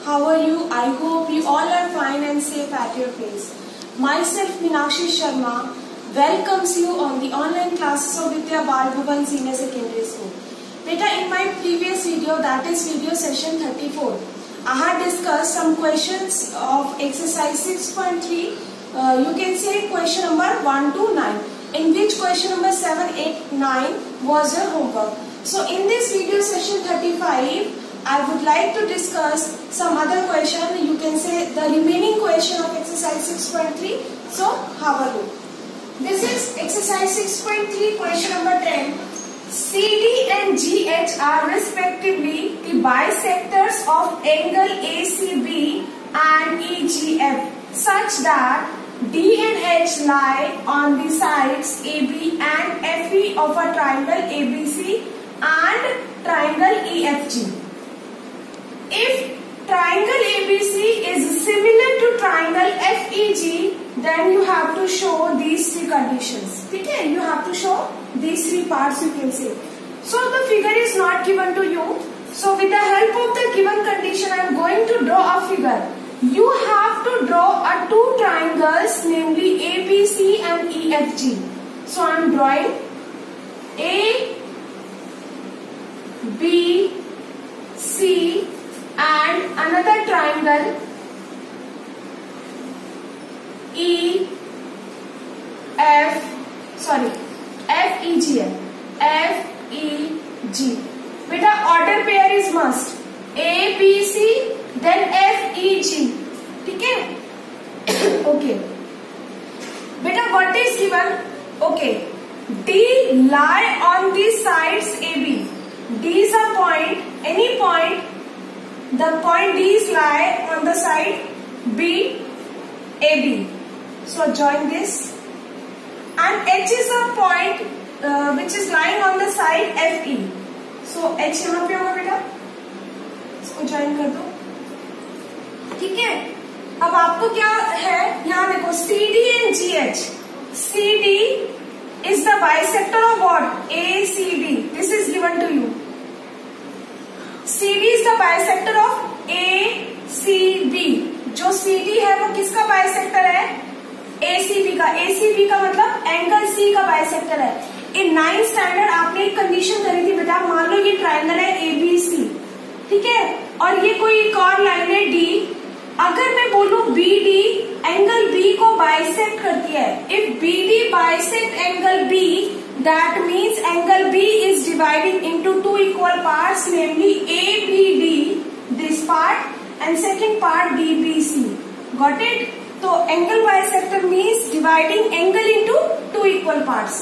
How are you? I hope you all are fine and safe at your place. Myself Meenakshi Sharma welcomes you on the online classes of Vidya Bal Bhuvan Senior Secondary School. Beta, in my previous video, that is video session 34, I had discussed some questions of exercise 6.3. You can say question number 1 to 9, in which question number 7, 8, 9 was your homework. So in this video session 35, I would like to discuss some other question. You can say the remaining question of exercise 6.3. So how are you? This is exercise 6.3, question number 10. CD and GH are respectively the bisectors of angle ACB and EGF such that D and H lie on the sides AB and FE of a triangle ABC and triangle EFG. If triangle ABC is similar to triangle FEG, then you have to show these three conditions. Okay, you have to show these three parts, you can say. So the figure is not given to you. So with the help of the given condition, I am going to draw a figure. You have to draw two triangles, namely ABC and EFG. So I am drawing A, B, C and another triangle FEG. Beta, order pair is must. A, B, C, then FEG. Okay? Okay. Beta, what is given? Okay. D lie on the sides AB. D is a point, any point. The point D's lie on the side B, AB. So join this. And H is a point which is lying on the side FE. So H यहाँ पे होगा बेटा, इसको join कर दो. ठीक है. अब आपको क्या है, यहाँ देखो CD and GH. CD is the bisector of what? ACD. This is given to you. CD is the bisector of ACB. जो CD है वो किसका बाइसेक्टर है? ACB का. ACB का मतलब एंगल C का बाइसेक्टर है. इन 9th स्टैंडर्ड आपने एक कंडीशन करी थी बेटा, मान लो ये ट्राइंगल है ABC, ठीक है, और ये कोई एक और लाइन है D. अगर मैं बोलूं BD एंगल B को बाइसेक्ट करती है, if BD bisect angle B, that means angle B is dividing into two equal parts, namely ABD, this part, and second part DBC. Got it? तो angle bisector means dividing angle into two equal parts.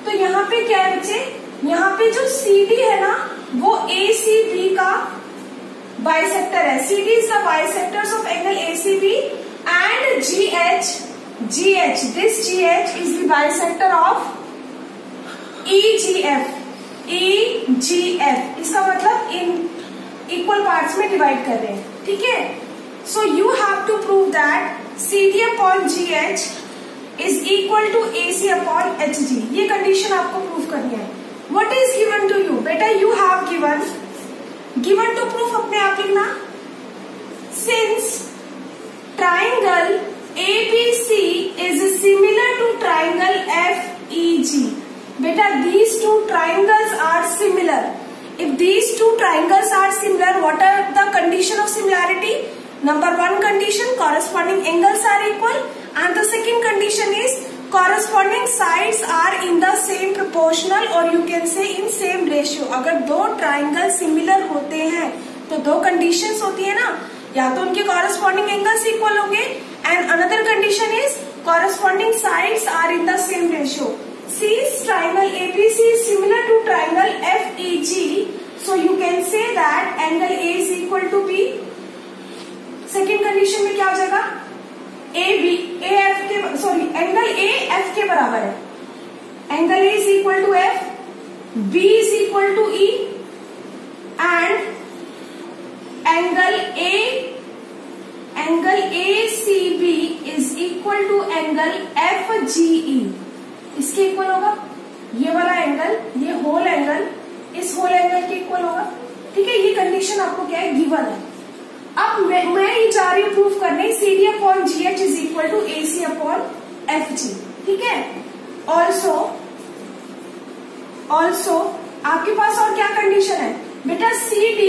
तो यहाँ पे क्या है बच्चे, यहाँ पे जो CD है ना वो ACB का बाइसेक्टर है. CD is the bisectors of angle ACB and GH. This GH is the bisector of EGF. इसका मतलब इन इक्वल पार्ट्स में डिवाइड कर रहे हैं. ठीक है. So you have to prove that CD upon GH is equal to AC upon HG. ये कंडीशन आपको प्रूव करनी है. What is given to you बेटा, you have given to proof अपने आप लिखना. Since triangle ABC is similar to triangle FEG. Beta, these two triangles are similar. If these two triangles are similar, what are the condition of similarity? Number one condition, corresponding angles are equal, and the second condition is corresponding sides are in the same proportional, or you can say in same ratio. अगर दो triangle similar होते हैं तो दो conditions होती है ना, या तो उनके corresponding angles equal होंगे, and another condition is corresponding sides are in the same ratio. Since triangle ABC is similar to triangle FEG, so you can say that angle A is equal to B. Second condition में क्या हो जाएगा? Angle A F के बराबर है. Angle A is equal to F, B is equal to E, and angle ACB is equal to angle FGE. इसके equal होगा. ये वाला एंगल, ये होल एंगल इस होल एंगल के इक्वल होगा. ठीक है, ये कंडीशन आपको क्या है, गिवन है. अब बार ये प्रूफ करने CD upon GH is equal to AC upon FG, ठीक है। ऑल्सो आपके पास और क्या कंडीशन है बेटा, CD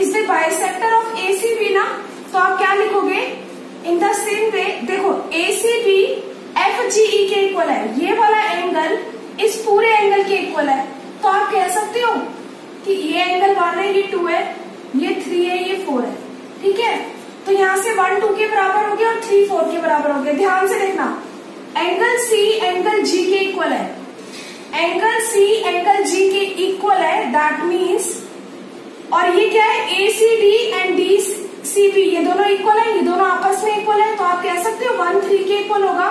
is the bisector of ACB ना, तो आप क्या लिखोगे इन द सेम वे। देखो ACB FGE के इक्वल है, ये वाला एंगल इस पूरे एंगल के इक्वल है, तो आप कह सकते हो कि ये एंगल 1 है, ये 2 है, ये 3 है, ये 4 है, ठीक है। तो यहाँ से 1 2 के बराबर हो गया और 3 4 के बराबर हो गया। ध्यान से देखना, एंगल C एंगल G के इक्वल है, एंगल C एंगल G के इक्वल है, दैट मीन्स, और ये क्या है ACD एंड DCB, ये दोनों इक्वल है, ये दोनों आपस में इक्वल है, तो आप कह सकते हो 1 3 के इक्वल होगा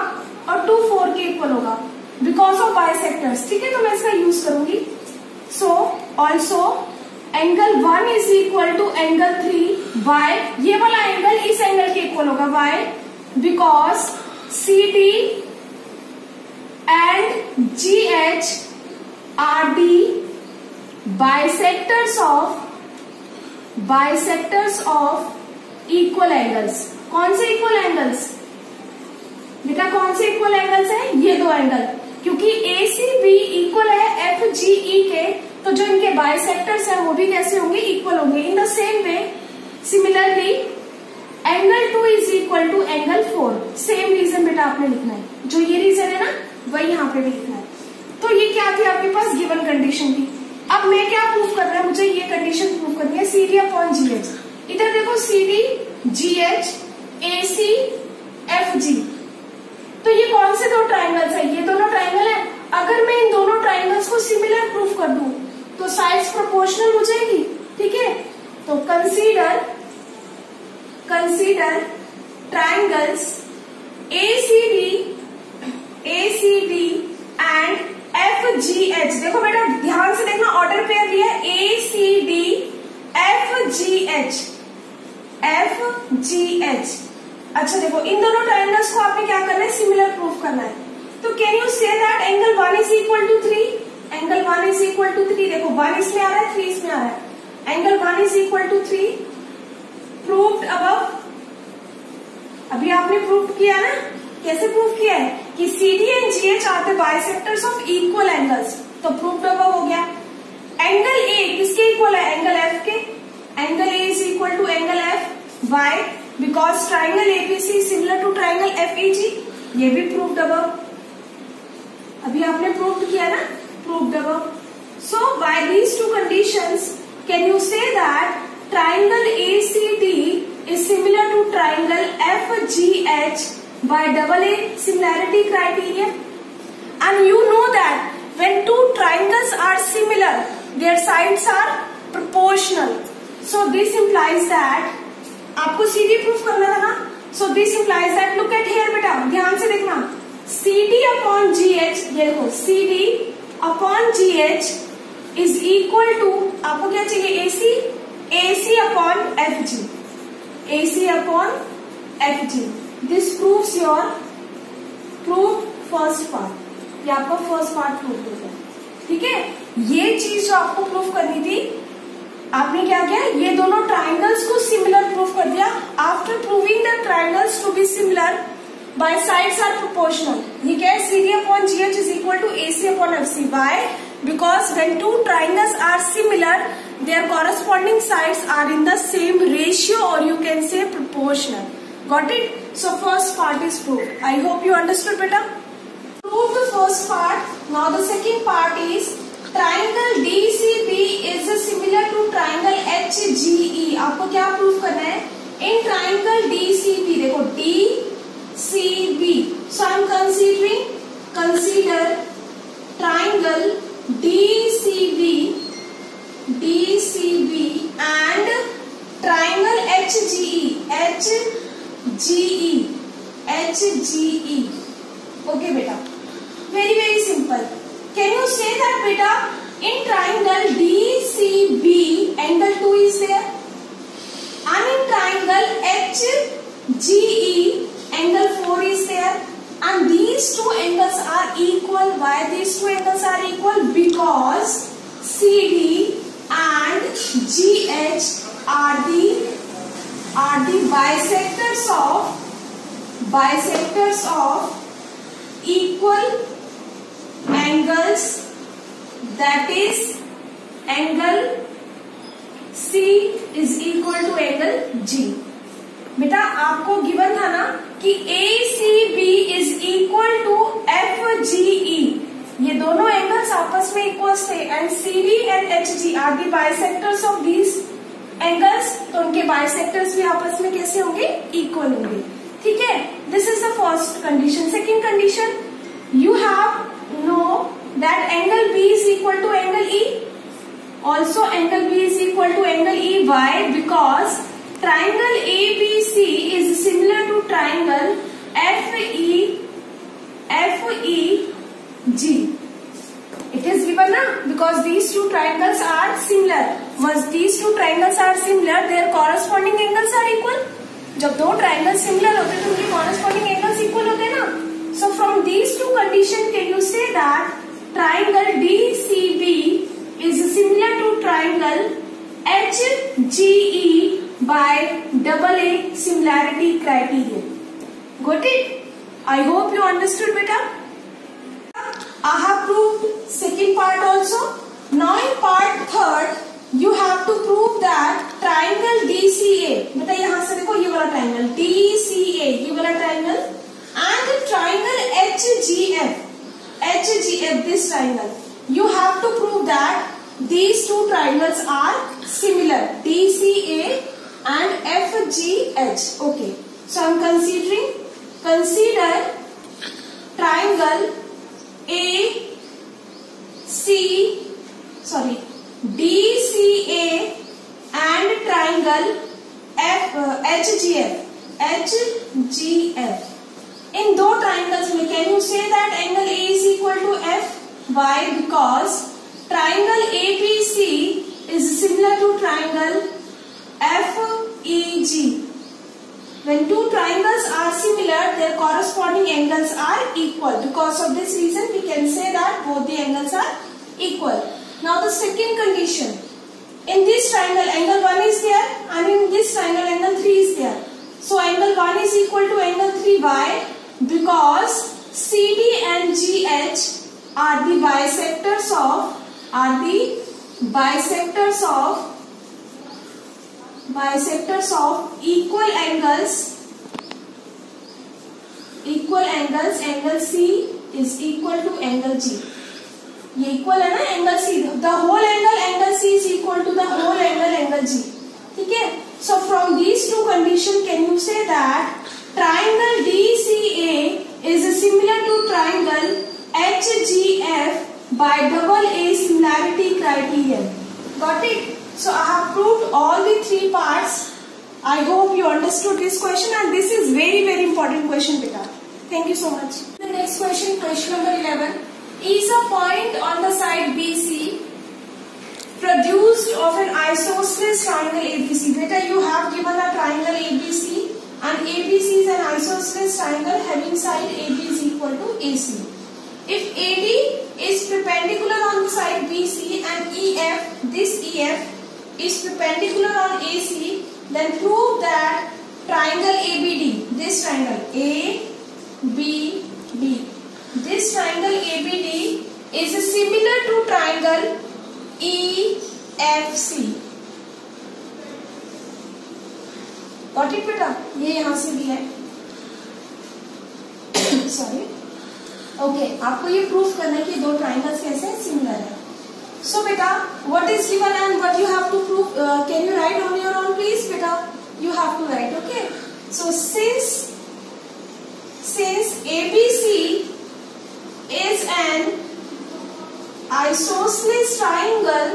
और 2 4 के इक्वल होगा बिकॉज ऑफ बाइसेक्टर्स, ठीक है। तो मैं इसका यूज करूंगी। So also angle 1 is equal to angle 3 why, ये वाला एंगल इस एंगल के इक्वल होगा, why because CD and GH are the bisectors of equal angles. कौन से इक्वल एंगल्स बेटा, कौन से इक्वल एंगल्स है, ये दो एंगल, क्योंकि ACB इक्वल है FGE के, तो जो इनके बाइसेक्टर्स हैं वो भी कैसे होंगे, इक्वल होंगे। In the same way similarly angle 2 is equal to angle 4, same reason बेटा आपने लिखना है, जो ये रीजन है ना वही यहाँ पे भी लिखना है। तो ये क्या थी आपके पास गिवन कंडीशन थी। अब मैं क्या प्रूफ करना है, मुझे ये कंडीशन प्रूफ करनी है CD अपॉन GH। इधर देखो CD GH AC FG, तो ये कौन से दो ट्राइंगल्स है, ये दोनों ट्राइंगल है। अगर मैं इन दोनों ट्राइंगल्स को सिमिलर प्रूफ कर दूं तो साइड्स प्रोपोर्शनल हो जाएगी, ठीक है। तो consider triangles ACD and FGH। देखो बेटा ध्यान से देखना, ऑर्डर पेयर दिया है ACD FGH। अच्छा देखो, इन दोनों ट्राइंगल्स को आपने क्या करना है, सिमिलर प्रूफ करना है। तो can you say that angle 1 is equal to 3, angle 1 is equal to 3। देखो 1 इसमें आ रहा है, 3 इसमें आ रहा है, angle 1 is equal to 3 proved above. अभी आपने प्रूव किया ना, कैसे प्रूव किया है कि CD and GH are the bisectors of equal angles, तो प्रूव्ड अबव हो गया। एंगल A किसके इक्वल है, एंगल F के, angle A is equal to angle F, why because triangle ABC similar to triangle FEG, ये भी proved above. अभी आपने प्रूव्ड किया ना, proved above. So by these two conditions can you say that triangle ACD is similar to triangle FGH by double A similarity criteria, and you know that when two triangles are similar their sides are proportional, so this implies that आपको CD proof करना था ना, so this implies that look at here बेटा, ध्यान से देखना, CD upon GH, ये देखो CD upon GH is equal to, आपको क्या चाहिए, AC upon FG, AC upon FG। This proves your first part, ये आपका फर्स्ट पार्ट प्रूव हो गया, ठीक है। ये चीज जो आपको प्रूव करनी थी, आपने क्या किया, ये दोनों ट्राइंगल्स को सिमिलर प्रूव कर दिया। After proving the triangles to be similar by sides are proportional, ये क्या है, CD upon GH is equal to AC upon FG। Why because when two triangles are similar their corresponding sides are in the same ratio और you can say proportional. Got it? So first part is proved. I hope you understood beta. Prove the first part. Now the second part is triangle DCB is similar to triangle HGE. आपको क्या proof करना है, in triangle DCB, देखो DCB. So I am consider triangle DCB and triangle HGE. Okay beta, very simple. Can you say that beta, in triangle DCB angle 2 is there and in triangle HGE angle 4 is there, and these two angles are equal. Why these two angles are equal? Because CD and GH are the are the bisectors of equal angles, that is angle C is equal to angle G. बेटा आपको given था ना कि ACB is equal to FGE, ये दोनों angles आपस में equal थे and CD and HG are the bisectors of these angles, तो उनके बाइसेक्टर्स भी आपस में कैसे होंगे? इक्वल होंगे. ठीक है, this is the first condition. Second condition, you have know that angle B is equal to angle E. Also angle B is equal to angle E. Why? Because triangle ABC is similar to triangle FEG. It is given na, because these two triangles are similar. Once these two triangles are similar, their corresponding angles are equal. जब दो triangles similar होते हैं तो उनके corresponding angles equal होते हैं ना. So from these two conditions, can you say that triangle DCB is similar to triangle HGE by AA similarity criterion? Got it? I hope you understood, beta. I have proved second part also. Now in part third, you have to prove that triangle DCA, बेटा यहाँ से देखो ये वाला triangle DCA, ये वाला triangle and triangle HGF, this triangle, you have to prove that these two triangles are similar, DCA and FGH. Okay, so I am consider triangle DCA and triangle HGF. In दो triangles में can you say that angle A is equal to F? Why? Because triangle ABC is similar to triangle FEG. When two triangles are similar, their corresponding angles are equal. Because of this reason, we can say that both the angles are equal. Now the second condition. In this triangle, angle 1 is there, and in this triangle, angle 3 is there. So angle 1 is equal to angle 3. Why? Because CD and GH are the bisectors of equal angles. Angle C is equal to angle G. ये equal है ना angle C, the whole angle C is equal to the whole angle G. ठीक है, so from these two condition can you say that triangle DCA is similar to triangle HGF by AA similarity criterion. Got it? So I have proved all the three parts. I hope you understood this question, and this is very important question, beta. Thank you so much. The next question number 11. Is a point on the side BC produced of an isosceles triangle ABC. Beta, you have given a triangle ABC, and ABC is an isosceles triangle having side AB is equal to AC. If AD is perpendicular on the side BC and EF, this EF is perpendicular on AC, then prove that triangle ABD, this triangle ABD, this triangle ABD is similar to triangle EFC. Got it बेटा? ये यहाँ से भी है. Sorry. Okay, आपको ये proof करना है कि दो ट्राइंगल्स कैसे सिमिलर है. So बेटा, what is given and what you have to prove? Can you write on your own, please, बेटा? You have to write. Okay. So since ABC is an isosceles triangle,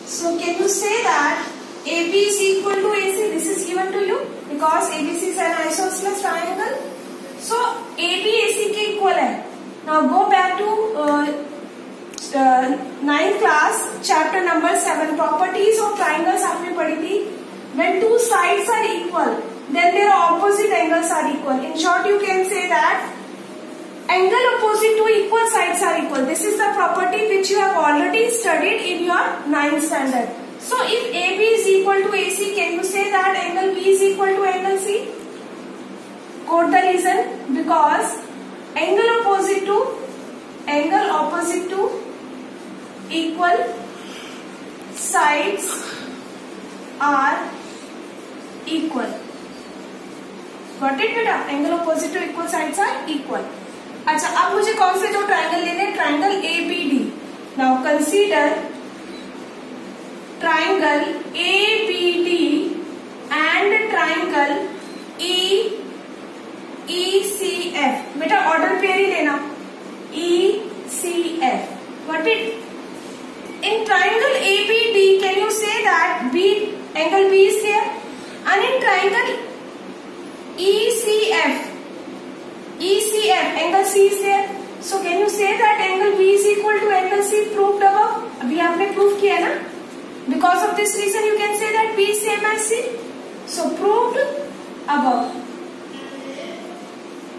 so can you say that AB is equal to AC? This is given to you because ABC is an isosceles triangle. So AB AC के equal है. Now go back to 9th class, chapter number 7, properties of triangles आपने पढ़ी थी. When two sides are equal, then their opposite angles are equal. In short, you can say that Angle opposite to equal sides are equal. This is the property which you have already studied in your 9th standard. So if AB is equal to AC, can you say that angle B is equal to angle C? Quote the reason. Because angle opposite to equal sides are equal. Got it बेटा? Angle opposite to equal sides are equal. अच्छा, अब मुझे कौन से दो triangle लेने? Triangle ABD. Now consider triangle ABD and triangle ECF. बेटा order pair ही लेना. ECF. Got it? In triangle ABD, can you say that angle B is there? And in triangle ECF, angle C is there. So can you say that angle B is equal to angle C proved above? अभी आपने prove किया ना? Because of this reason you can say that B is same as C. So proved above.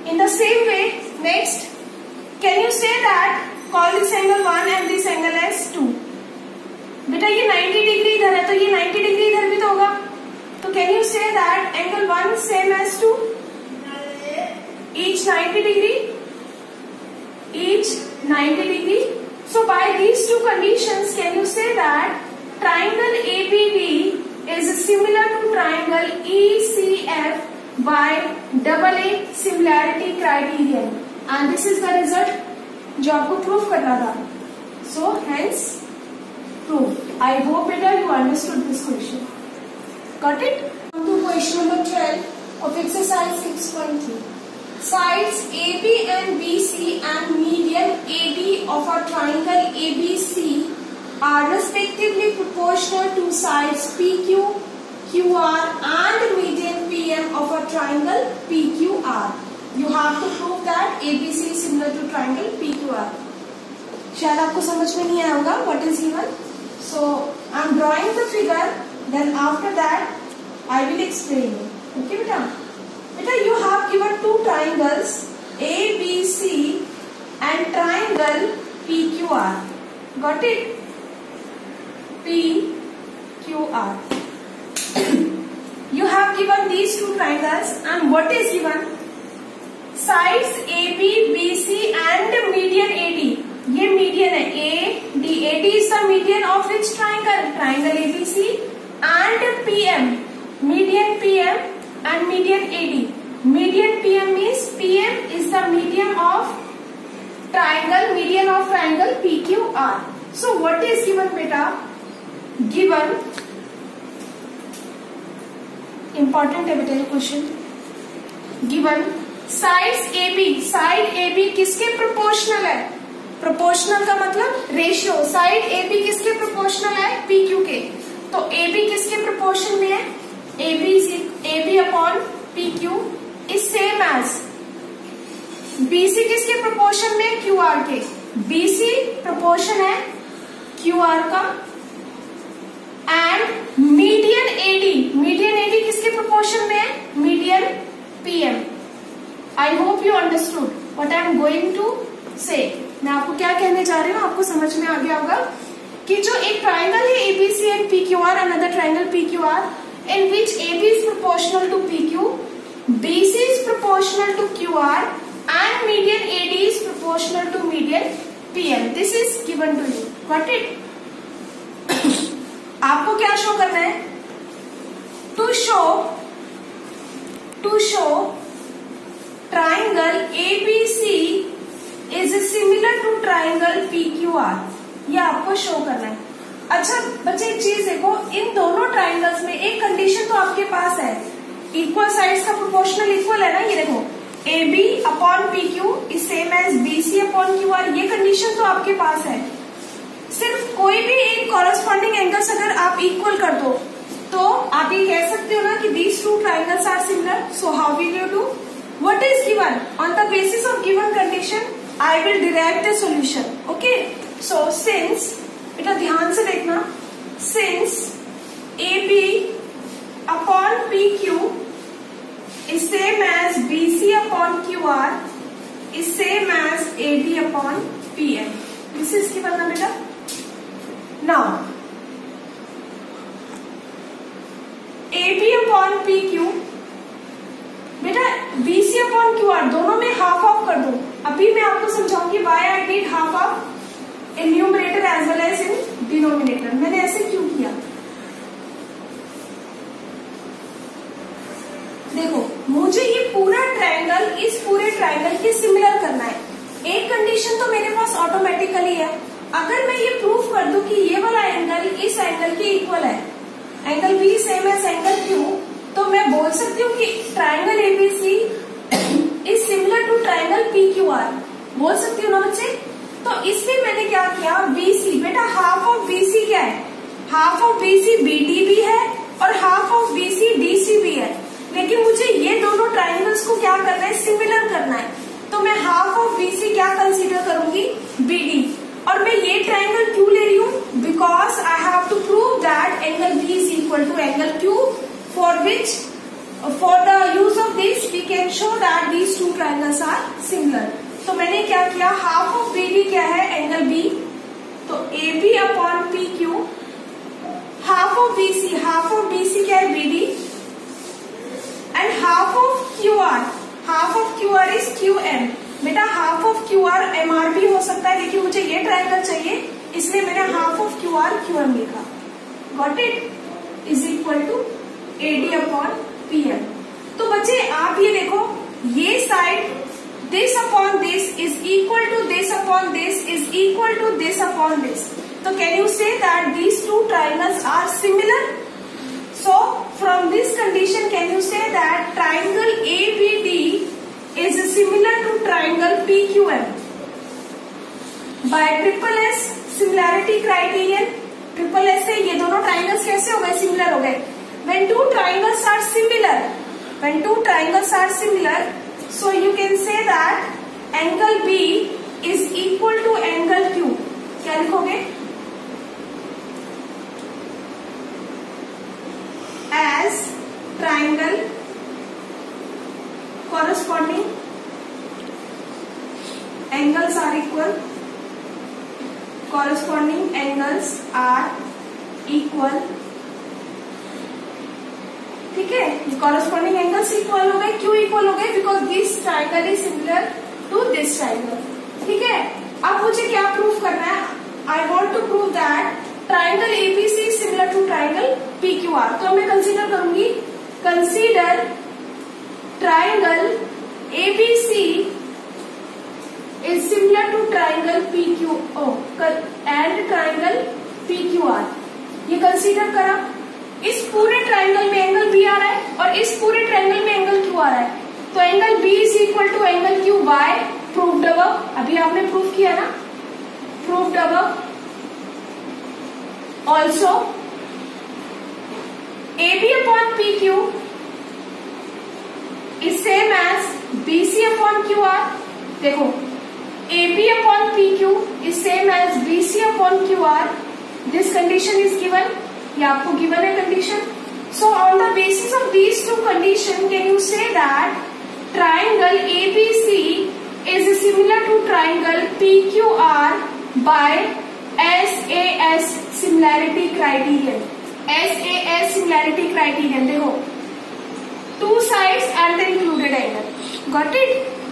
In the same way, next, can you say that call this angle 1 and this angle as 2? बेटा ये 90 degree इधर है तो ये 90 degree इधर भी तो होगा. तो can you say that angle 1 same as 2? each 90 degree. So by these two conditions, can you say that triangle ABD is similar to triangle ECF by AA similarity criterion? And this is the result जो आपको proof करना था. So hence proved. I hope better you understood this question. Got it? Come to question number 12 of exercise 6.3. Sides AB and BC and median AD of a triangle ABC are respectively proportional to sides PQ, QR and median PM of a triangle PQR. You have to prove that ABC is similar to triangle PQR. शायद आपको समझ में नहीं आया होगा what is given. So I am drawing the figure. Then after that I will explain you. Okay बेटा? बेटा you have given two triangles ABC and triangle PQR. Got it? PQR. You have given these two triangles and what is given? Sides AB, BC and median AD. ये median है AD. AD is the median of which triangle? Triangle ABC and PM. Median PM and median AD. Median PM means PM is the median of triangle PQR. So what is given beta? Given important है बेटा ये question. Given sides AB. Side AB किसके proportional है? Proportional का मतलब ratio. Side AB किसके proportional है? PQ के. तो AB किसके प्रोपोर्शन में है? AB upon PQ is same as BC किसके प्रोपोर्शन में? QR के. BC प्रोपोर्शन है QR का एंड मीडियन AD किसके प्रोपोर्शन में है? Median PM. I hope you understood what I am going to say. मैं आपको क्या कहने जा रही हूँ आपको समझ में आ गया होगा कि जो एक ट्राइंगल है ABC and PQR, another triangle PQR in which AB is proportional to PQ, BC is proportional to QR and median AD is proportional to median PM. This is given to you. Got it? आपको क्या show करना है? To show triangle ABC is similar to triangle PQR. ये आपको show करना है. अच्छा बच्चे एक चीज देखो, इन दोनों ट्राइंगल्स में एक कंडीशन तो आपके पास है. इक्वल साइड्स का प्रोपोर्शनल इक्वल है ना. ये देखो AB upon PQ is same as BC upon QR. ये कंडीशन तो आपके पास है. सिर्फ कोई भी एक कॉरेस्पॉन्डिंग एंगल्स अगर आप इक्वल कर दो तो आप ये कह सकते हो ना कि these two triangles are similar. So how will you do? What is given? On the basis of given condition I will derive the solution. Okay. So since बेटा ध्यान से देखना, since AB upon PQ is same as BC upon QR is same upon P Q, बेटा BC upon QR दोनों में half of कर दो। अभी मैं आपको समझाऊंगी why I need half of in numerator as well as in denominator. मैंने ऐसे क्यों किया, देखो मुझे ये पूरा ट्रायंगल इस पूरे ट्रायंगल के सिमिलर करना है। एक कंडीशन तो मेरे पास ऑटोमेटिकली है, अगर मैं ये प्रूफ कर दूं कि ये वाला एंगल इस एंगल के इक्वल है, angle B same as angle Q, तो मैं बोल सकती हूँ कि triangle ABC is similar to triangle PQR, बोल सकती हूँ ना बच्चे। तो इसलिए मैंने क्या किया, BC, बेटा हाफ ऑफ BC क्या है, हाफ ऑफ BC BD भी है और हाफ ऑफ BC DC भी है, लेकिन मुझे ये दोनों ट्रायंगल्स को क्या करना है, सिमिलर करना है। तो मैं हाफ ऑफ BC क्या कंसीडर करूंगी, BD। और मैं ये ट्रायंगल क्यों ले रही हूँ, because I have to prove that angle B is equal to angle Q, for which for the use of this we can show that these two triangles are similar. तो मैंने क्या किया, हाफ ऑफ BD क्या है, angle B, तो AB upon PQ, half of BC क्या है, BD, and half of QR is QM। बेटा हाफ ऑफ QR MR भी हो सकता है, लेकिन मुझे ये ट्रायंगल चाहिए, इसलिए मैंने हाफ ऑफ QR QM लिखा। Got it, is equal to AD upon PM। तो बच्चे आप ये देखो, ये side this upon this is equal to this upon this is equal to this upon this. तो can you say that these two triangles are similar? So from this condition can you say that triangle ABD is similar to triangle PQM by triple S similarity criterion? Triple S से ये दोनों triangles कैसे हो गए, similar हो गए। When two triangles are similar, so you can say that angle B is equal to angle Q। क्या लिखोगे, as triangle corresponding angles are equal, corresponding angles are equal, ठीक है, corresponding angles इक्वल हो गए। क्यों equal हो गए, because this triangle is similar to this triangle. ठीक है, अब मुझे क्या प्रूफ करना है, I want to prove that triangle ABC similar to triangle PQR। तो मैं कंसीडर करूंगी, consider triangle ABC is similar to triangle PQO and triangle PQR। ये कंसीडर करा, इस पूरे ट्राइंगल में एंगल B आ रहा है और इस पूरे ट्राइंगल में एंगल Q आ रहा है, तो angle B is equal to angle Q by proved above. अभी आपने प्रूफ किया ना, proved above. Also, AB upon PQ is same as BC upon QR। देखो, AB upon PQ is same as BC upon QR। This condition is given। ये आपको given है condition। So on the basis of these two conditions, can you say that triangle ABC is similar to triangle PQR by SAS similarity criterion. SAS similarity criterion, देखो two sides and the included angle. Got it.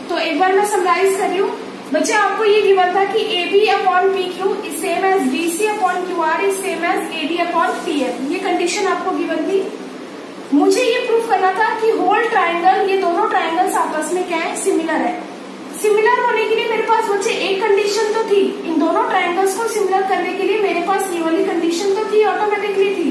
तो एक बार मैं summarise कर रही हूँ बच्चे, आपको ये गिवन था कि AB upon PQ is same as BC upon QR is same as AD upon PM। ये कंडीशन आपको गिवन थी। मुझे ये प्रूफ करना था कि होल ट्राइंगल, ये दोनों ट्राइंगल्स आपस में क्या है, सिमिलर है। सिमिलर होने के लिए मेरे पास बच्चे एक कंडीशन तो थी, इन दोनों ट्राइंगल्स को सिमिलर करने के लिए मेरे पास ये वाली कंडीशन तो थी, ऑटोमेटिकली थी।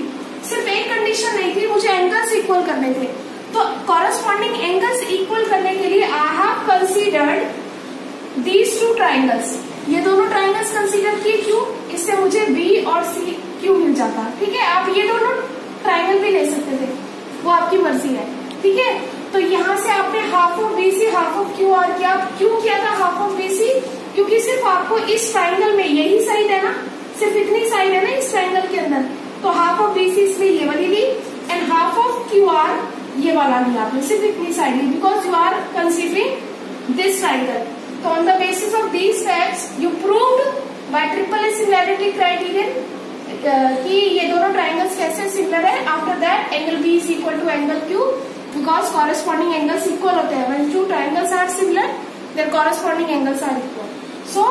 सिर्फ एक कंडीशन नहीं थी, मुझे एंगल्स इक्वल करने थे। तो कॉरेस्पॉन्डिंग एंगल्स इक्वल करने के लिए I have considered these two triangles. ये दोनों ट्राइंगल्स कंसीडर किए, क्यों, इससे मुझे B और CQ मिल जाता। ठीक है, आप ये दोनों ट्राइंगल भी ले सकते थे, वो आपकी मर्जी है। ठीक है, तो यहाँ से आपने half of BC half of QR किया। क्यों किया था हाफ ऑफ BC, क्योंकि सिर्फ आपको इस ट्राइंगल में यही साइड है ना, सिर्फ इतनी साइड है ना इस ट्राइंगल के अंदर, तो हाफ ऑफ BC इसलिए ये वाली ली एंड हाफ ऑफ QR ये वाला लिया आपने, सिर्फ इतनी साइड ली, because you are considering this triangle. तो on the basis of these steps you proved by triple S similarity criterion कि ये दोनों ट्राइंगल्स कैसे कैसे सिमिलर है? After that angle B is equal to angle Q because corresponding angles equal होते हैं. When two triangles are similar their corresponding angles are equal. So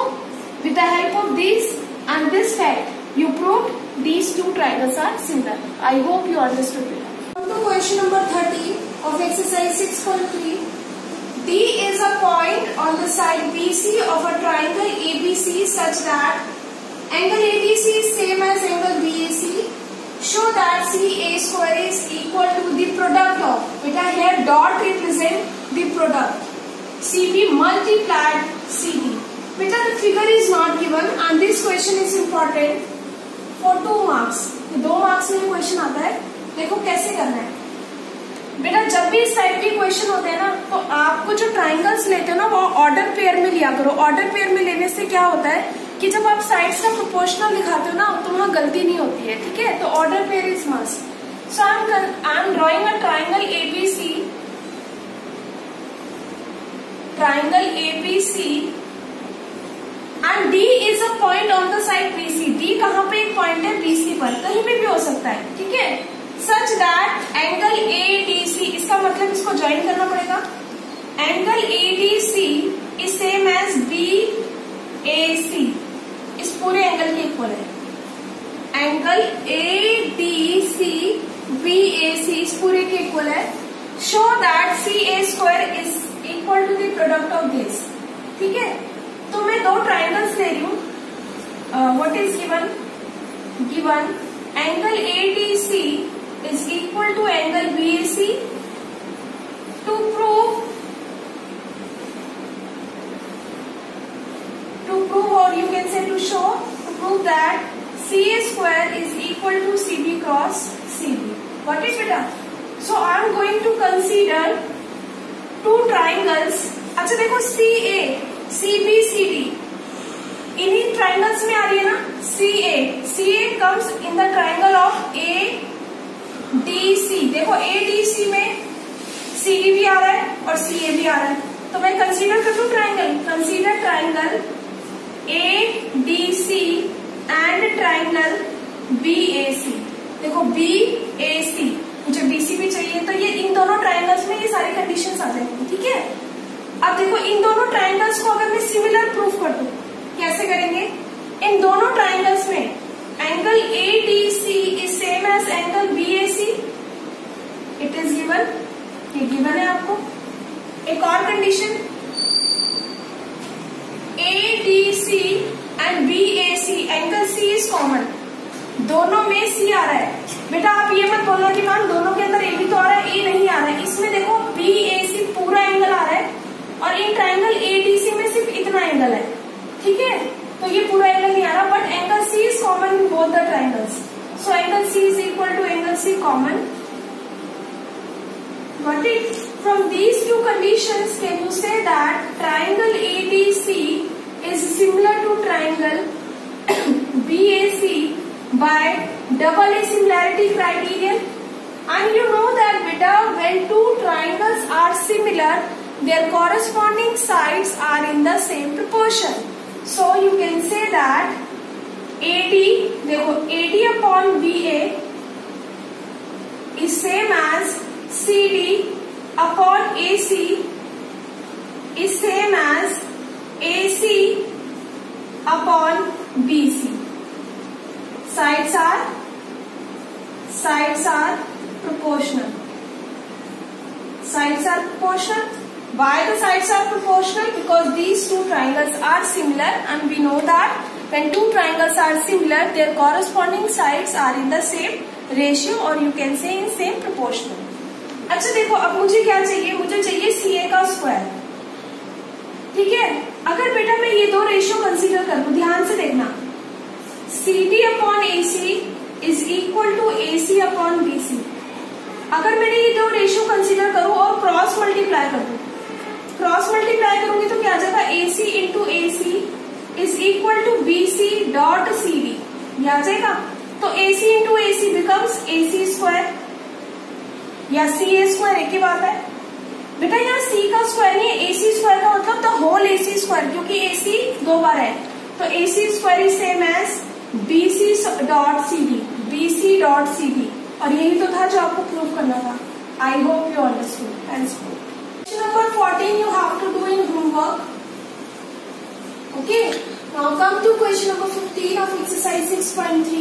with the help of this and this fact you proved these two triangles are similar. I hope you understood it. Come to question number 13 of exercise 6.3. D is a point on the side BC of a triangle ABC such that angle ABC is same as angle BAC. Show that CA square is equal to the product of. Beta here dot represent the product. CB multiplied CD. Beta the figure is not given and this question is important. For 2 marks. 2 marks में question आता है. देखो कैसे करना है बेटा. जब भी इस टाइप के क्वेश्चन होते हैं ना तो आपको जो ट्राइंगल्स लेते हो ना वो ऑर्डर पेयर में लिया करो. ऑर्डर पेयर में लेने से क्या होता है कि जब आप साइड्स का प्रोपोर्शनल दिखाते हो ना तो वहां गलती नहीं होती है. ठीक है, तो order pair is must. So I am drawing a triangle ABC. Triangle ABC and D is a point on the side BC. D कहाँ पे एक पॉइंट है BC पर, कहीं पे भी हो सकता है. ठीक है, सच दैट एंगल ADC, इसका मतलब इसको ज्वाइन करना पड़ेगा. Angle ADC is same as BAC. इस पूरे एंगल के इक्वल है. एंगल ADC BAC इस पूरे के इक्वल है. Show that CA square is equal to the product of this. ठीक है, तो मैं 2 ट्राइंगल्स ले रही हूँ. What is given angle ADC is equal to angle BAC. To prove और you can say to show to prove that CA square is equal to CB cross CB. What is बेटा? So I am going to consider 2 triangles. अच्छा देखो CA CB CD इन्हीं triangles में आ रही है ना. CA comes in the triangle of ADC. देखो ADC में CD भी आ रहा है और CA भी आ रहा है. तो मैं कंसीडर कर लूं triangle. Consider triangle ADC and triangle BAC. देखो BAC मुझे BC भी चाहिए तो ये इन दोनों ट्राइंगल्स में ये सारी कंडीशंस आ जाएंगी. ठीक है, अब देखो इन दोनों ट्राइंगल्स को अगर मैं सिमिलर प्रूफ कर दूं कैसे करेंगे? इन दोनों ट्राइंगल्स में angle ADC is same as angle BAC. It is given. ये गिवन है आपको. एक और condition ADC and BAC angle C is common. दोनों में C आ रहा है. बेटा आप ये मत बोलना कि मैम दोनों के अंदर A भी तो आ रहा है, A नहीं आ रहा है. इसमें देखो BAC पूरा एंगल आ रहा है और इन ट्राइंगल ADC में सिर्फ इतना एंगल है. ठीक है, तो ये पूरा एंगल नहीं आ रहा but angle C is common in both the triangles. So angle C is equal to angle C common. What is from these 2 conditions can you say that triangle ADC is similar to triangle BAC by double similarity criterion? And you know that beta when 2 triangles are similar their corresponding sides are in the same proportion. So you can say that AD देखो AD upon BA is same as CD upon AC is same as AC upon BC. Sides are proportional. Sides are proportional. Why the sides are proportional? Because these 2 triangles are similar and we know that when 2 triangles are similar their corresponding sides are in the same ratio or you can say in same proportional. अच्छा देखो अब मुझे क्या चाहिए? मुझे चाहिए CA का square. ठीक है, अगर बेटा मैं ये 2 रेशियो कंसीडर करूं, ध्यान से देखना. CD upon AC is equal to AC upon BC. अगर मैंने ये 2 रेशियो कंसीडर करूं और क्रॉस मल्टीप्लाई कर दूं, क्रॉस मल्टीप्लाई करूंगी तो क्या आ जाएगा? AC into AC is equal to BC dot CD. ये आ जाएगा. तो AC into AC becomes AC square या CA स्क्वायर एक ही बात है. बेटा यहाँ C का स्क्वायर नहीं है, AC स्क्वायर का मतलब द होल AC स्क्वायर, क्योंकि AC 2 बार है. तो AC square is same as BC dot CD. BC.CD, और यही तो था जो आपको प्रूव करना था. आई hope you understood. Question number 14 you have to do in homework. Okay. Now come to question number 15 of exercise 6.3.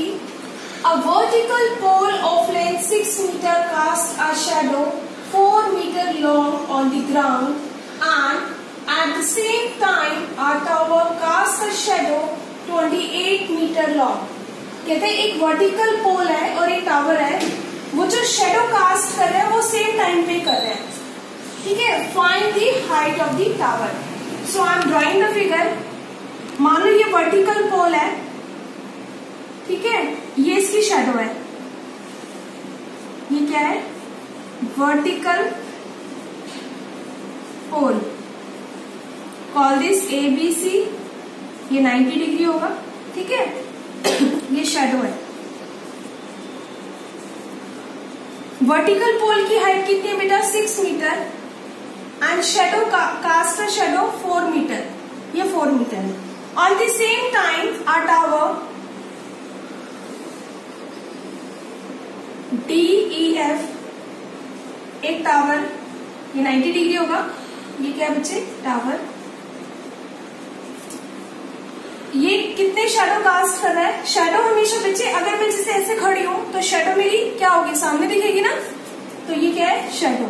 A vertical pole of length 6 meter casts a shadow 4 meter long on the ground, and at the same time a tower casts a shadow 28 meter long. कहते हैं एक vertical पोल है और एक tower है, वो जो shadow cast कर रहे हैं वो सेम टाइम पे कर रहे हैं. ठीक है. Find the height of the tower. So I am drawing the figure. मान लो ये वर्टिकल पोल है, ठीक है, ये इसकी शेडो है. ये क्या है? Vertical pole. Call this ABC. ये 90 डिग्री होगा. ठीक है. ये शेडो है. वर्टिकल पोल की हाइट कितनी है बेटा? 6 metre. And shadow cast shadow 4 metre. ये 4 मीटर है. On the same time a tower DEF, एक टावर, ये 90 डिग्री होगा. ये क्या बच्चे? टावर. ये कितने शेडो कास्ट कर रहा है? शेडो हमेशा बच्चे, अगर मैं जैसे ऐसे खड़ी हूं तो शेडो मेरी क्या होगी? सामने दिखेगी ना. तो ये क्या है? शेडो.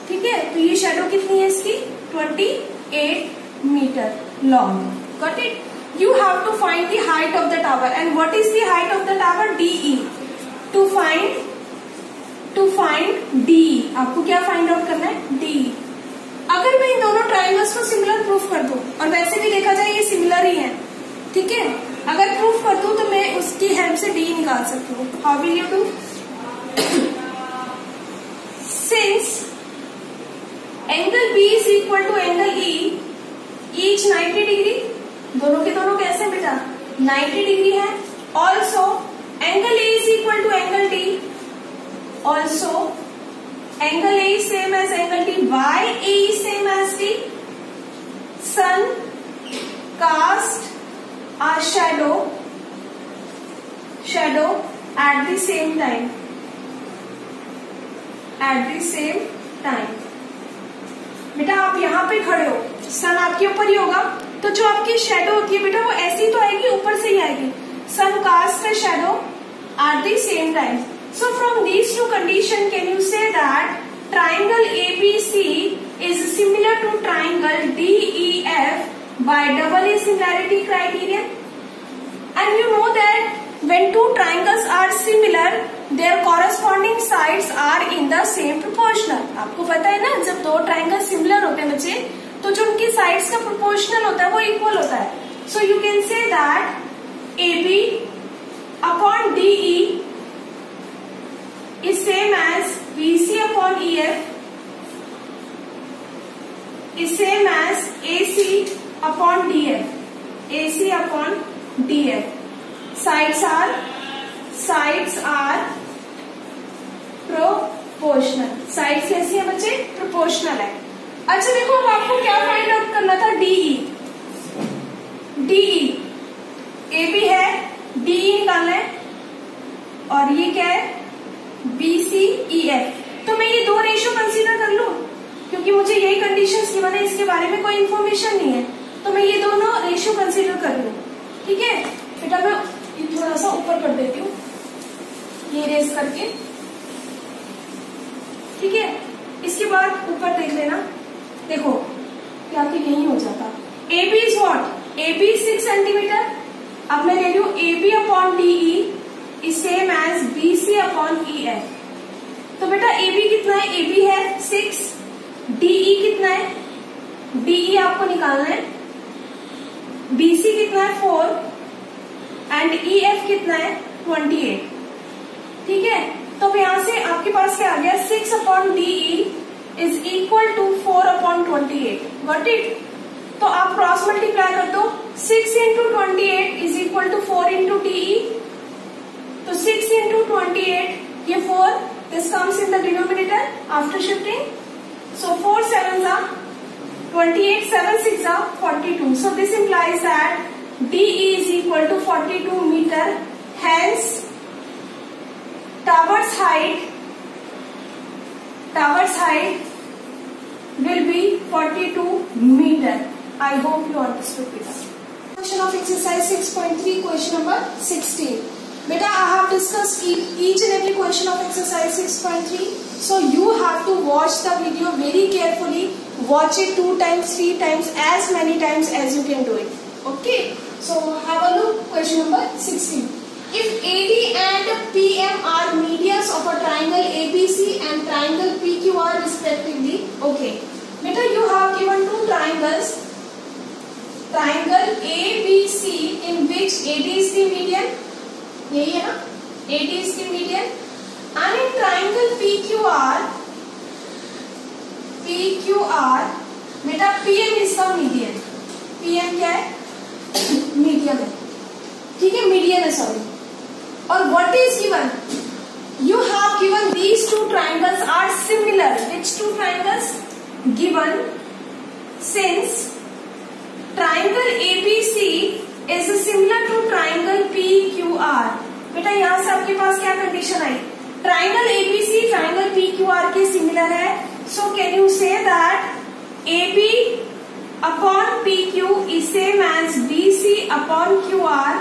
ठीक है. तो ये शेडो कितनी है इसकी? 28 metre long. Got it. You have to find the height of the tower. And what is the height of the tower? DE. To find DE. आपको क्या फाइंड आउट करना है? DE. अगर मैं इन दोनों ट्राइंगल्स को सिमिलर प्रूफ कर दूं, और वैसे भी देखा जाए ये सिमिलर ही है, ठीक है, अगर प्रूफ कर दूं तो मैं उसकी हेल्प से DE निकाल सकती हूँ. How will you do? Since angle B is equal to angle E, each 90 degree, दोनों के दोनों कैसे बेटा? 90 डिग्री है. Also angle A is equal to angle D. Also angle A is same as angle D. Why A is same as D? Sun cast a shadow at the same time. At the same time. बेटा आप यहाँ पे खड़े हो, सन आपके ऊपर ही होगा, तो जो आपकी शेडो होती है बेटा वो ऐसी तो आएगी, ऊपर से ही आएगी. सन cast a shadow at the same time. So from these two conditions, can you say that triangle ABC is similar to triangle DEF by double A similarity criterion? And you know that when two triangles are similar, their corresponding sides are in the same proportional. आपको पता है ना, जब दो triangle similar होते हैं बच्चे, तो जो उनकी साइड्स का प्रोपोर्शनल होता है वो इक्वल होता है. So you can say that AB upon DE is same as BC upon EF is same as AC upon DF. AC upon DF. Sides are proportional. Sides कैसी है बच्चे? proportional है. अच्छा देखो, अब आपको क्या फाइंड आउट करना था? DE. AB है, DE निकालना है, और ये क्या है? BCEF. तो मैं ये दो रेशियो कंसीडर कर लूं, क्योंकि मुझे यही कंडीशंस गिवन है, इसके बारे में कोई इन्फॉर्मेशन नहीं है, तो मैं ये दोनों रेशियो कंसीडर कर लूं. ठीक है बेटा, मैं ये थोड़ा सा ऊपर कर देती हूँ, ये रेस करके. ठीक है. इसके बाद ऊपर देख लेना. देखो क्या कि यही हो जाता. AB is what? AB 6 centimetre. अब मैं ले लू AB upon DE is same as BC upon EF. तो बेटा AB कितना है? AB है 6. DE कितना है? DE आपको निकालना है. BC कितना है? 4. एंड EF कितना है? 28. ठीक है. तो अब यहां से आपके पास क्या आ गया? 6 upon DE is equal to 4 upon 28. Got it. तो आप क्रॉस मल्टीप्लाई कर दो. 6 into 28 is equal to 4 into DE. तो 6 इंटू 28, ये 4, this comes in the denominator after shifting. So 4 7s are 28, 7 6 are 42. So this implies that DE is equal to 42 meter Hence, tower's height will be 42 meter. I hope you understood it. Question of exercise 6.3, question number 16. Beta, I have discussed each and every question of exercise 6.3. So you have to watch the video very carefully. Watch it 2 times, 3 times, as many times as you can do it. Okay. So have a look. Question number 16. If AD and PM are medians of a triangle ABC and triangle PQR respectively. Okay. Beta, you have given 2 triangles. Triangle ABC in which AD is the median. यही है ना, AD is the median, and in triangle PQR, बेटा PM is the median. PM क्या है? Medium है, ठीक है, median है, सॉरी. और what is given? You have given these 2 triangles are similar. Which 2 triangles? Given since triangle ABC is similar to triangle PQR. बेटा यहाँ से आपके पास क्या कंडीशन आई? ट्राइंगल ABC ट्राइंगल PQR के सिमिलर है. So can you say that AB upon PQ is same as BC upon QR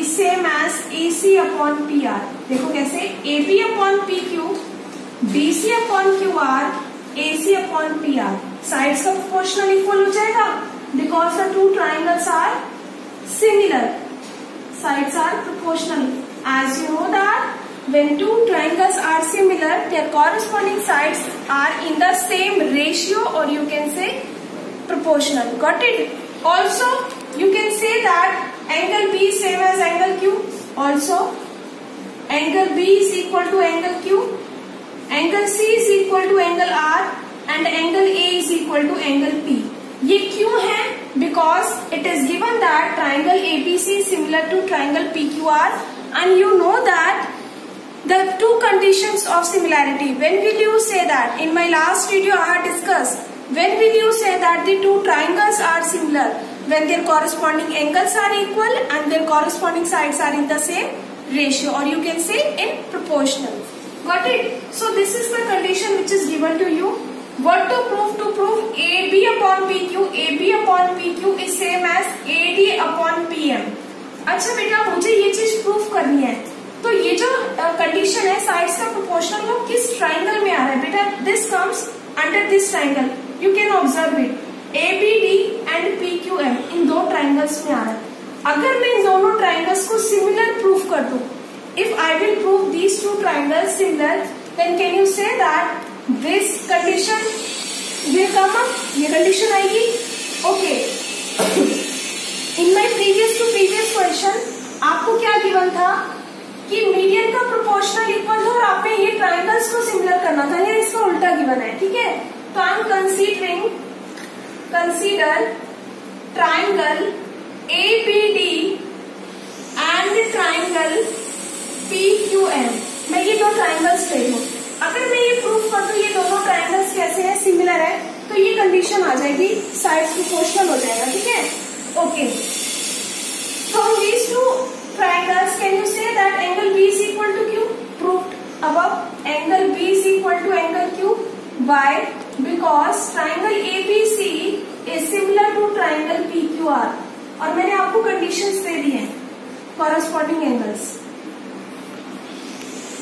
is same as AC upon PR. देखो कैसे, AB upon PQ, BC upon QR, AC upon PR. Sides का proportional equal हो जाएगा because the 2 triangles are similar. Sides are proportional. As you know that when 2 triangles are similar, their corresponding sides are in the same ratio, or you can say proportional. Got it? Also, you can say that angle B is same as angle Q. Also, angle B is equal to angle Q. Angle C is equal to angle R, and angle A is equal to angle P. ये क्यों है? Because it is given that triangle ABC is similar to triangle PQR, and you know that the 2 conditions of similarity. When will you say that? In my last video I had discussed. When will you say that the 2 triangles are similar? When their corresponding angles are equal and their corresponding sides are in the same ratio, or you can say in proportional. Got it? So this is the condition which is given to you. What to prove? To prove AB upon PQ is same as AD upon PM. अच्छा बेटा, मुझे ये चीज proof करनी है. तो ये जो कंडीशन है साइड्स का प्रोपोर्शनल, वो किस ट्राइंगल में आ रहा है? बेटा this comes under this triangle. You can observe it. ABD and PQM in 2 triangles में आ रहा है. अगर मैं इन दोनों ट्राइंगल्स को सिमिलर प्रूफ कर दूं, if I will prove these 2 triangles similar, then can you say that this condition will come up. ये कंडीशन आएगी. Okay. In my previous question आपको क्या गिवन था कि मीडियन का प्रोपोर्शनल इक्वल है और आपने ये ट्राइंगल्स को सिमिलर करना था. ये इसका उल्टा गिवन है, ठीक है. तो I am consider triangle ABD and triangle PQM. मैं ये 2 ट्राइंगल्स ले लूं. अगर मैं ये प्रूफ कर दूं ये दोनों ट्राइंगल्स कैसे हैं, सिमिलर है, तो ये कंडीशन आ जाएगी, साइड्स प्रोपोर्शनल हो जाएगा, ठीक है. Okay. From these 2 triangles can you say that angle B is equal to Q? Proved above. Angle B is equal to angle Q. Why? Because triangle ABC is similar to triangle PQR. और मैंने आपको conditions दे दी हैं.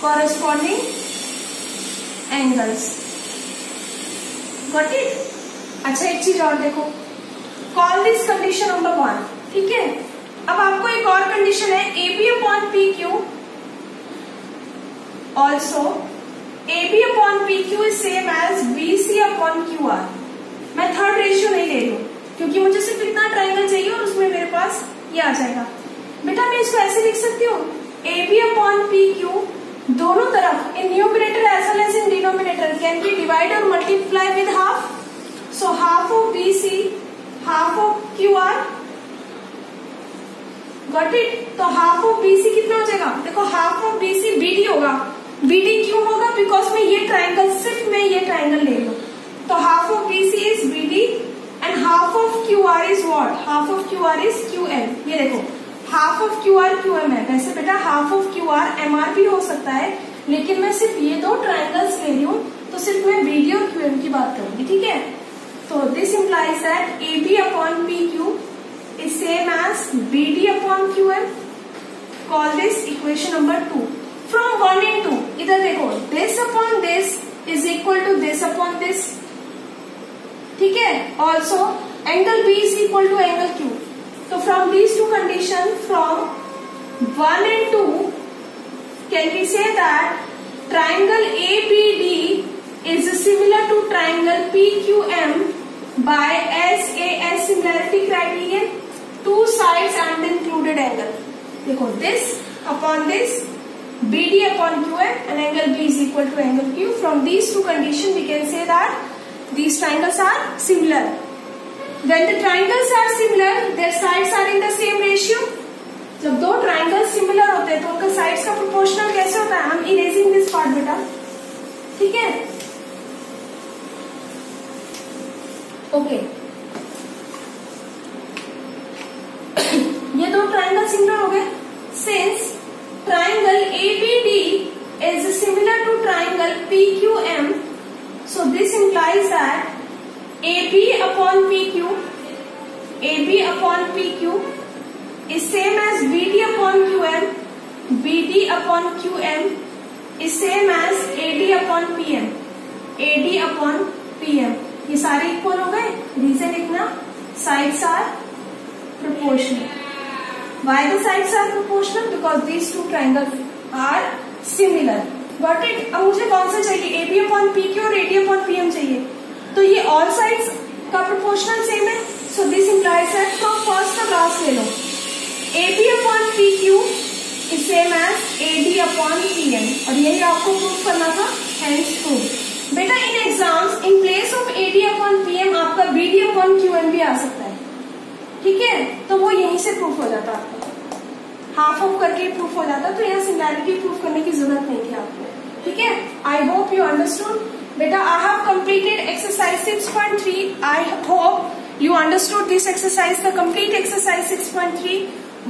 corresponding angles. Got it? अच्छा एक चीज और देखो. Call this condition number 1. ठीक है. अब आपको एक और कंडीशन है AB upon PQ. Also AB upon PQ is same as BC upon QR. मैं थर्ड रेशियो नहीं ले रही हूँ क्योंकि मुझे सिर्फ इतना ट्राइंगल चाहिए और उसमें मेरे पास ये आ जाएगा. बेटा मैं इसको ऐसे लिख सकती हूँ AB upon PQ दोनों तरफ in numerator as well as in denominator can be divide और multiply with half. So half of BC half of QR. Got it? तो हाफ ऑफ BC कितना हो जाएगा? देखो हाफ ऑफ BC BD होगा. BD क्यों होगा? बिकॉज मैं ये ट्राइंगल सिर्फ मैं ये ट्राइंगल ले लूं. तो half of BC is BD and half of QR is what? Half of QR is QL. ये देखो half of Q R Q M है। वैसे बेटा half of Q R M R भी हो सकता है, लेकिन मैं सिर्फ ये दो ट्राइंगल्स ले रही हूँ, तो सिर्फ मैं बी डी और क्यू एम की बात करूंगी, ठीक है। तो this implies that A B upon P Q is same as B D upon Q M. Call this equation number 2 from 1 and 2। इधर देखो, this upon this is equal to this upon this, ठीक है। Also angle B is equal to angle Q. तो from these two condition, from 1 and 2 can we say that triangle ABD is similar to triangle PQM by SAS similarity criterion, two sides and included angle। देखो, this upon this, BD upon QM and angle B is equal to angle Q। From these two conditions we can say that these triangles are similar। When the triangles are similar, their sides are in the same ratio। जब दो triangle similar होते हैं तो उनका sides का proportional कैसे होता है? हम इरेजिंग दिस पार्ट बेटा, ठीक है। ओके, ये दो ट्राइंगल सिमिलर हो गए। Since triangle ABD is similar to triangle PQM, so this implies that AB upon PQ is same as BD upon QM, BD upon QM is same as AD upon PM, AD upon PM। ये सारे equal हो गए। Reason लिखना, sides are proportional. Why the sides are proportional? Because these two triangles are similar। Got it? अब मुझे कौन सा चाहिए? AB upon PQ और AD upon PM चाहिए। तो ये all sides का प्रोपोर्शनल सेम है। So this implies that from first तक लास्ट ले लो, AB upon PQ is same as AD upon PM, और यही आपको प्रूव करना था, hence proof। बेटा in exams in place of AD upon PM आपका BD upon QM भी आ सकता है, ठीक है। तो वो यहीं से प्रूफ हो जाता, आपको हाफ ऑफ करके प्रूफ हो जाता, तो यहाँ सिमिलैरिटी प्रूफ करने की जरूरत नहीं थी आपको, ठीक है। I hope you understood. बेटा I have completed exercise 6.3। I hope you understood this exercise, the complete exercise 6.3।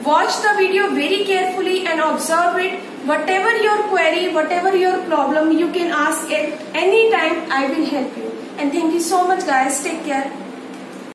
Watch the video very carefully and observe it. Whatever your query, whatever your problem, you can ask at any time. I will help you. And thank you so much guys. Take care.